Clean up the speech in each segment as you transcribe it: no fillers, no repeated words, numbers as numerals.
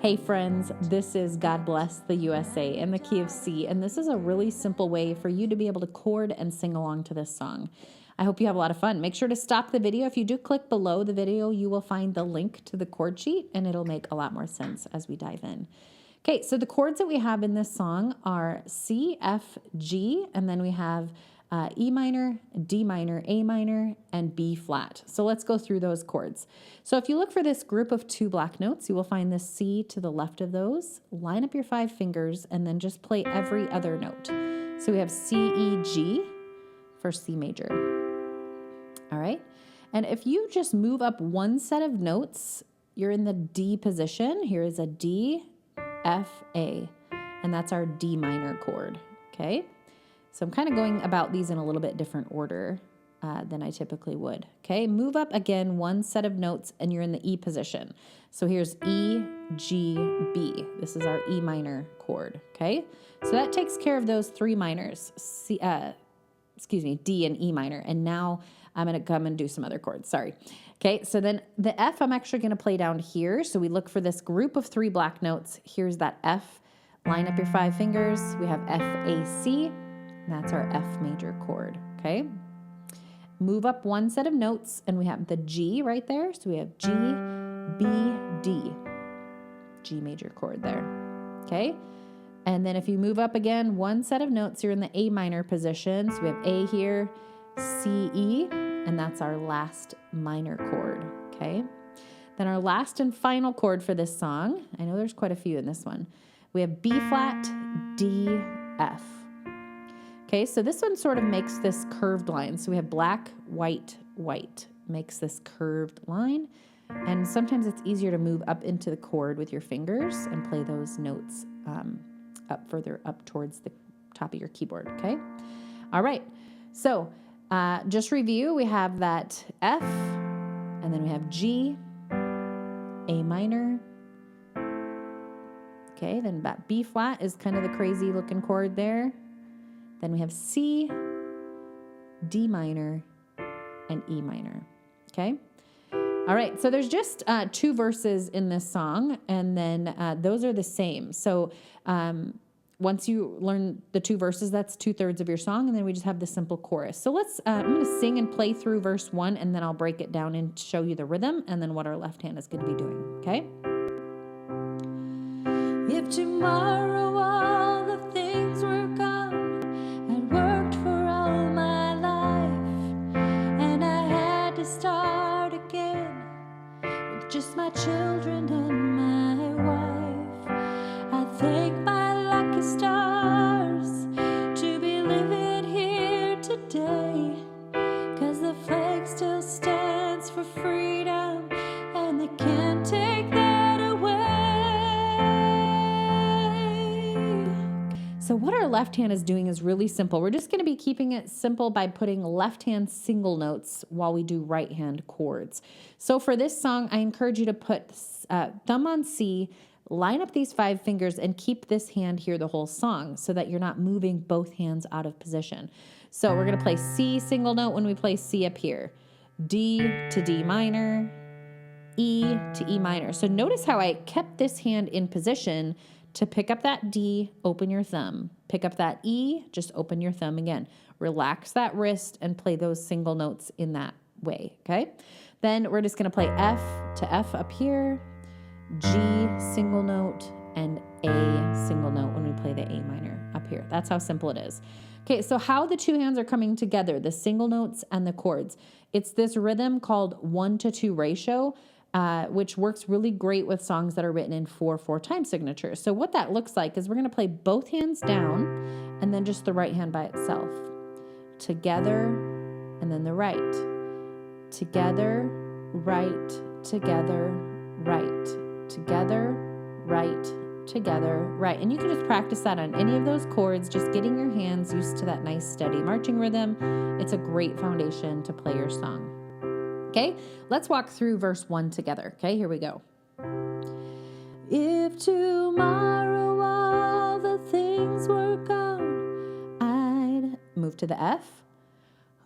Hey friends, this is God Bless the USA in the key of C, and this is a really simple way for you to be able to chord and sing along to this song. I hope you have a lot of fun. Make sure to stop the video. If you do click below the video, you will find the link to the chord sheet, and it'll make a lot more sense as we dive in. Okay, so the chords that we have in this song are C, F, G, and then we have E minor, D minor, A minor, and B flat. So let's go through those chords. So if you look for this group of 2 black notes, you will find the C to the left of those. Line up your 5 fingers and then just play every other note. So we have C, E, G for C major. All right. And if you just move up one set of notes, you're in the D position. Here is a D, F, A, and that's our D minor chord. Okay. So I'm kind of going about these in a little bit different order than I typically would. Okay, move up again one set of notes and you're in the E position. So here's E, G, B. This is our E minor chord. Okay, so that takes care of those 3 minors, D and E minor. And now I'm going to come and do some other chords. Sorry. Okay, so then the F I'm actually going to play down here. So we look for this group of 3 black notes. Here's that F. Line up your 5 fingers. We have F, A, C. That's our F major chord, okay? Move up one set of notes, and we have the G right there. So we have G, B, D, G major chord there, okay? And then if you move up again, one set of notes, you're in the A minor position. So we have A here, C, E, and that's our last minor chord, okay? Then our last and final chord for this song, I know there's quite a few in this one. We have B flat, D, F. Okay, so this one sort of makes this curved line. So we have black, white, white, makes this curved line. And sometimes it's easier to move up into the chord with your fingers and play those notes further up towards the top of your keyboard, okay? All right, so just review. We have that F, and then we have G, A minor. Okay, then that B flat is kind of the crazy looking chord there. Then we have C, D minor, and E minor, okay? All right, so there's just 2 verses in this song, and then those are the same. So once you learn the 2 verses, that's 2/3 of your song, and then we just have the simple chorus. So let's, I'm gonna sing and play through verse 1, and then I'll break it down and show you the rhythm, and then what our left hand is gonna be doing, okay? If tomorrow all the things were gone, start again with just my children and my wife, I thank my lucky stars to be living here today, 'cause the flag still stands for freedom and they can't take that away. So what our left hand is doing is really simple. We're just going to be keeping it simple by putting left hand single notes while we do right hand chords. So for this song, I encourage you to put thumb on C, line up these 5 fingers, and keep this hand here the whole song so that you're not moving both hands out of position. So we're going to play C single note when we play C up here, D to D minor, E to E minor. So notice how I kept this hand in position to pick up that D, open your thumb. Pick up that E, just open your thumb again. Relax that wrist and play those single notes in that way, okay? Then we're just gonna play F to F up here, G single note, and A single note when we play the A minor up here. That's how simple it is. Okay, so how the 2 hands are coming together, the single notes and the chords. It's this rhythm called 1-to-2 ratio, which works really great with songs that are written in 4/4 time signatures. So what that looks like is we're going to play both hands down and then just the right hand by itself. Together, and then the right. Together, right, together, right. Together, right, together, right. And you can just practice that on any of those chords, just getting your hands used to that nice steady marching rhythm. It's a great foundation to play your song. Okay, let's walk through verse 1 together. Okay, here we go. If tomorrow all the things were gone, I'd move to the F.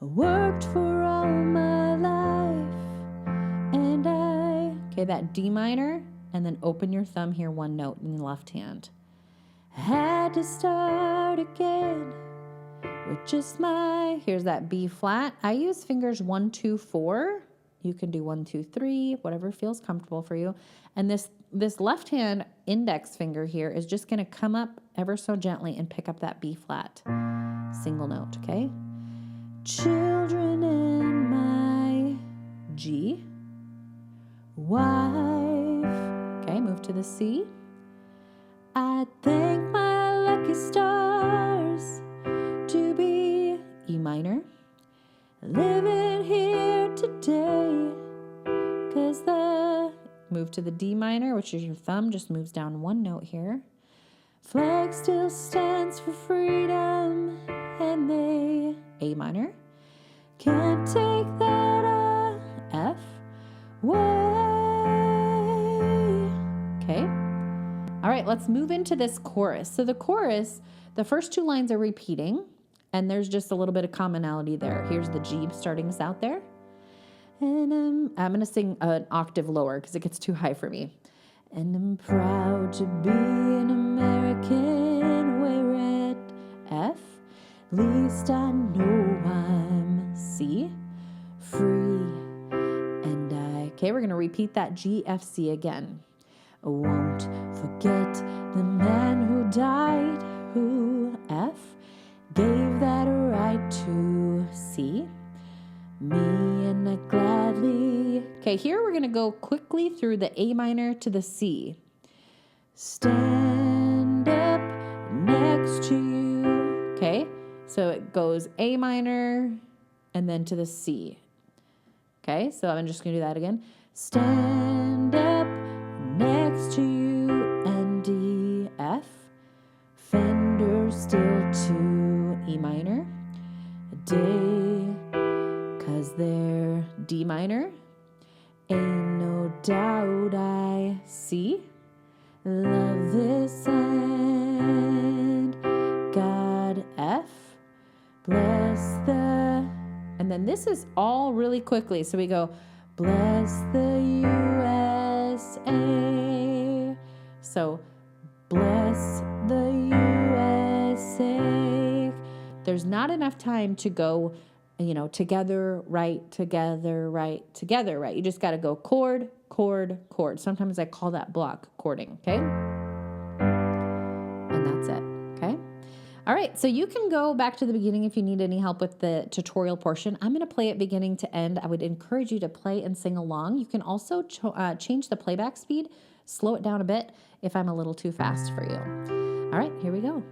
Worked for all my life, and I, okay, that D minor, and then open your thumb here, one note in the left hand. Had to start again with just here's that B flat. I use fingers 1, 2, 4. You can do 1, 2, 3, whatever feels comfortable for you. And this left hand index finger here is just going to come up ever so gently and pick up that B flat. Single note, okay? Children in my G. Wife. Okay, move to the C. I thank my lucky stars to be E minor. Living here today, cause move to the D minor, which is your thumb, just moves down one note here. Flag still stands for freedom, and they, A minor, can't take that F way. Okay. All right, let's move into this chorus. So the chorus, the first two lines are repeating, and there's just a little bit of commonality there. Here's the G starting us out there. And I'm going to sing an octave lower because it gets too high for me. And I'm proud to be an American. We're at F. Least I know I'm C. Free. And okay, we're going to repeat that G, F, C again. I won't forget the man who died, who F gave that right to C. Me and I gladly. Okay, here we're going to go quickly through the A minor to the C. Stand up next to you. Okay, so it goes A minor and then to the C. Okay, so I'm just going to do that again. Stand up next to you and D, F. Fender still to E minor. Day, cause they're D minor. Ain't no doubt I see. Love this and God F. Bless the. And then this is all really quickly. So we go, bless the USA. So bless the USA. There's not enough time to go, together, right, together, right, together, right. You just got to go chord, chord, chord. Sometimes I call that block chording, okay? And that's it, okay? All right, so you can go back to the beginning if you need any help with the tutorial portion. I'm going to play it beginning to end. I would encourage you to play and sing along. You can also change the playback speed, slow it down a bit if I'm a little too fast for you. All right, here we go.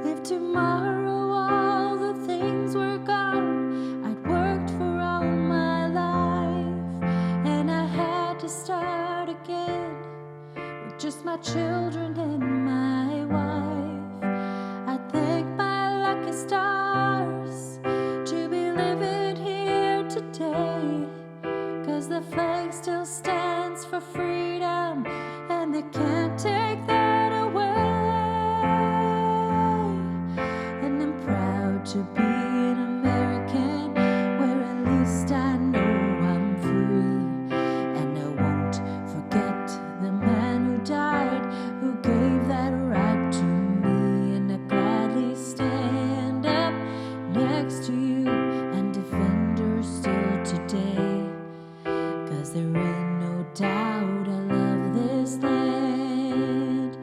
If tomorrow all the things were gone, I'd worked for all my life, and I had to start again with just my children and my wife. I thank my lucky stars to be living here today, cause the flag still stands for freedom, and they can't take that away. And I'm proud to be an American, where at least I know I'm free. And I won't forget the man who died, who gave that right to me. And I gladly stand up next to you and defend her still today, cause there ain't no doubt I love this land.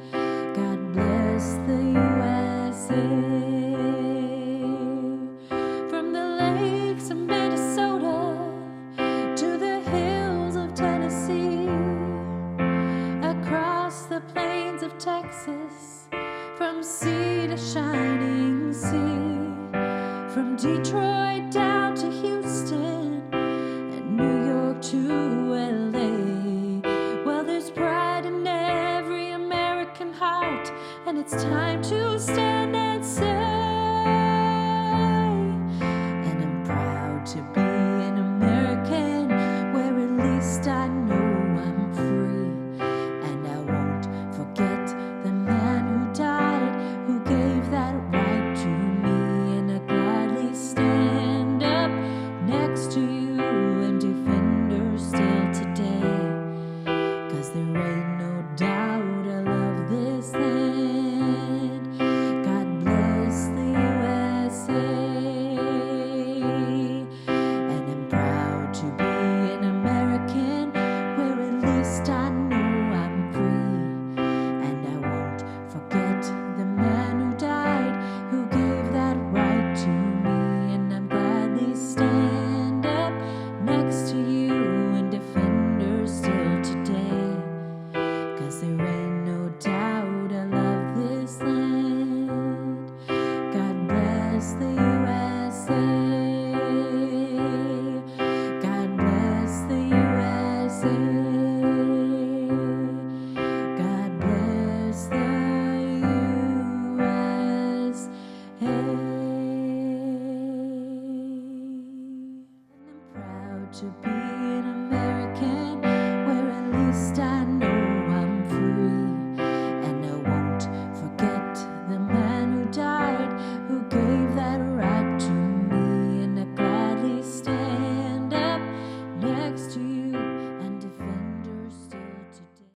God bless the USA. From the lakes of Minnesota to the hills of Tennessee, across the plains of Texas, from sea to shining sea, from Detroit down to Houston and New York to LA. Well, there's pride in every American heart, and it's time to stand and say, and I'm proud to be an American, where at least I know I'm free. And I won't forget the man who died, who gave that right to me. And I gladly stand And I'm proud to be